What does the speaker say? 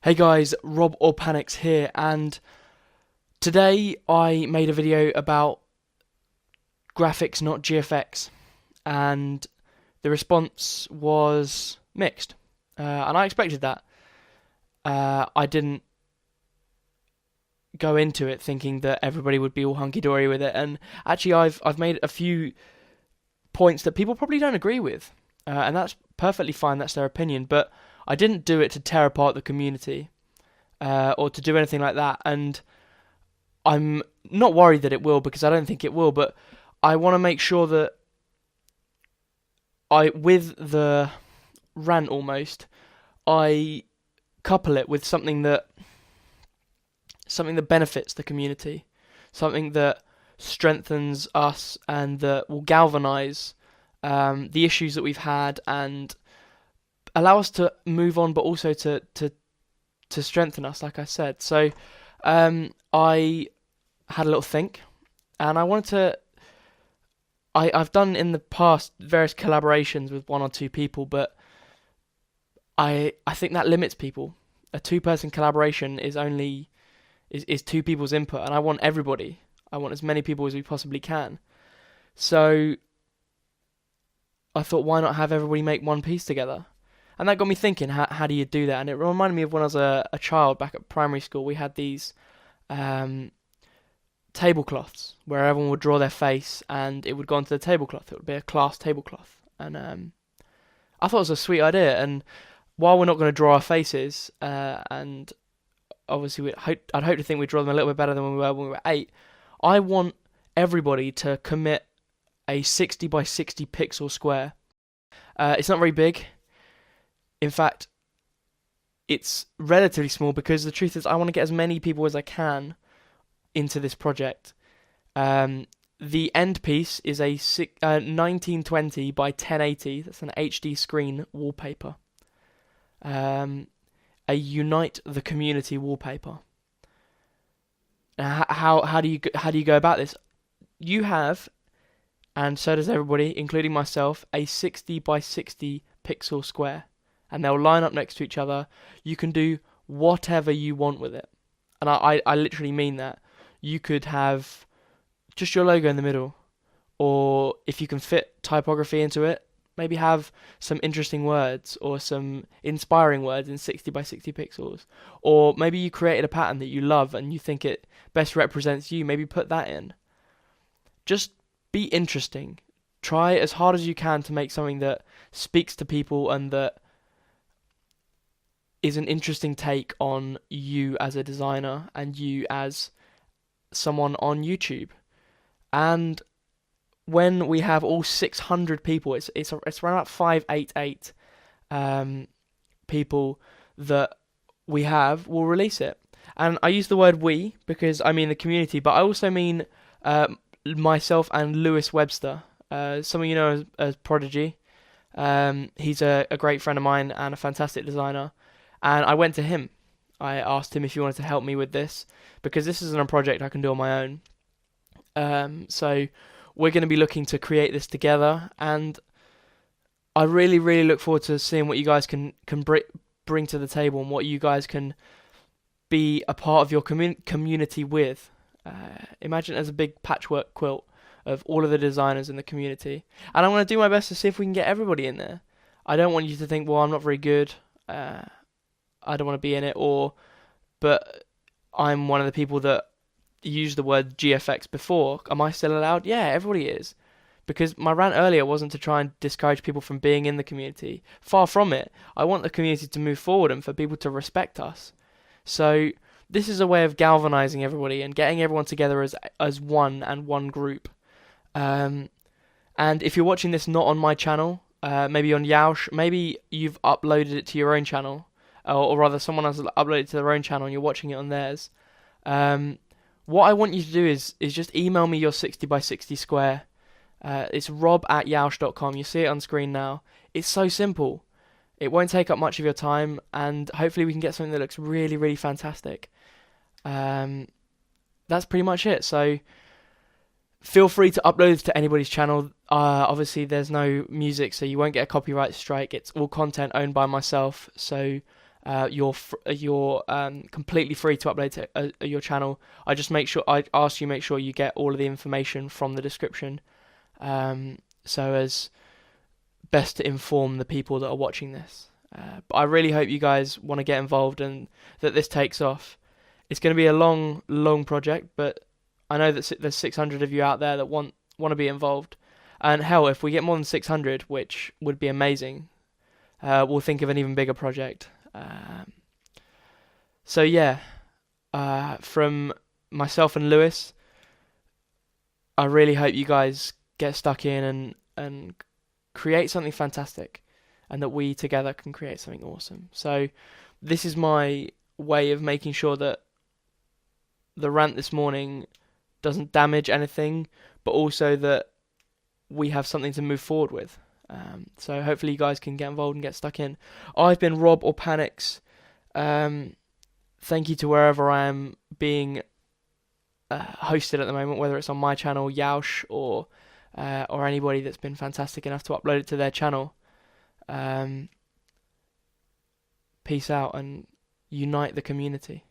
Hey guys, Rob or Panics here, and today I made a video about graphics, not GFX, and the response was mixed, and I expected that. I didn't go into it thinking that everybody would be all hunky dory with it, and actually I've made a few points that people probably don't agree with, and that's perfectly fine. That's their opinion, but I didn't do it to tear apart the community. Or to do anything like that, and I'm not worried that it will, because I don't think it will, but I want to make sure that with the rant almost, I couple it with something that benefits the community, something that strengthens us and that will galvanize the issues that we've had and allow us to move on, but also to strengthen us, like I said. So I had a little think, and I wanted to. I've done in the past various collaborations with one or two people, but I think that limits people. A two-person collaboration is only is two people's input, and I want everybody. I want as many people as we possibly can. So I thought, why not have everybody make one piece together? And that got me thinking, how do you do that? And it reminded me of when I was a child back at primary school. We had these tablecloths where everyone would draw their face and it would go onto the tablecloth. It would be a class tablecloth. And I thought it was a sweet idea. And while we're not going to draw our faces, and obviously I'd hope to think we'd draw them a little bit better than we were when we were 8, I want everybody to commit a 60 by 60 pixel square. It's not very big. In fact, it's relatively small because the truth is I want to get as many people as I can into this project. The end piece is a 1920 by 1080. That's an HD screen wallpaper. A Unite the Community wallpaper. Now, how do you go about this? You have, and so does everybody, including myself, a 60 by 60 pixel square. And they'll line up next to each other. You can do whatever you want with it. And I literally mean that. You could have just your logo in the middle. Or if you can fit typography into it, maybe have some interesting words or some inspiring words in 60 by 60 pixels. Or maybe you created a pattern that you love and you think it best represents you. Maybe put that in. Just be interesting. Try as hard as you can to make something that speaks to people and that is an interesting take on you as a designer and you as someone on YouTube. And when we have all 600 people, it's around about 588 people that we have, we'll release it. And I use the word we because I mean the community, but I also mean myself and Lewis Webster. Some of you know as Prodigy. He's a great friend of mine and a fantastic designer. And I went to him. I asked him if he wanted to help me with this because this isn't a project I can do on my own. So we're going to be looking to create this together, and I really, really look forward to seeing what you guys can bring to the table and what you guys can be a part of your community with. Imagine it as a big patchwork quilt of all of the designers in the community, and I'm going to do my best to see if we can get everybody in there. I don't want you to think, well, I'm not very good. I don't want to be in it, but I'm one of the people that used the word GFX before. Am I still allowed? Yeah, everybody is. Because my rant earlier wasn't to try and discourage people from being in the community. Far from it. I want the community to move forward and for people to respect us. So this is a way of galvanizing everybody and getting everyone together as one and one group. And if you're watching this not on my channel, maybe on Yaush, maybe you've uploaded it to your own channel. Or rather, someone else has uploaded it to their own channel and you're watching it on theirs. What I want you to do is just email me your 60 by 60 square. It's rob@yaush.com. You see it on screen now. It's so simple. It won't take up much of your time, and hopefully we can get something that looks really, really fantastic. That's pretty much it. So feel free to upload it to anybody's channel. Obviously, there's no music, so you won't get a copyright strike. It's all content owned by myself. So you're completely free to upload to your channel. I ask you make sure you get all of the information from the description, so as best to inform the people that are watching this. But I really hope you guys want to get involved and that this takes off. It's going to be a long project, but I know that there's 600 of you out there that want to be involved. And hell, if we get more than 600, which would be amazing, we'll think of an even bigger project. So yeah, from myself and Lewis, I really hope you guys get stuck in and create something fantastic, and that we together can create something awesome. So this is my way of making sure that the rant this morning doesn't damage anything, but also that we have something to move forward with. So hopefully you guys can get involved and get stuck in. I've been Rob or Panics. Thank you to wherever I am being hosted at the moment, whether it's on my channel, Yaush, or anybody that's been fantastic enough to upload it to their channel. Peace out and unite the community.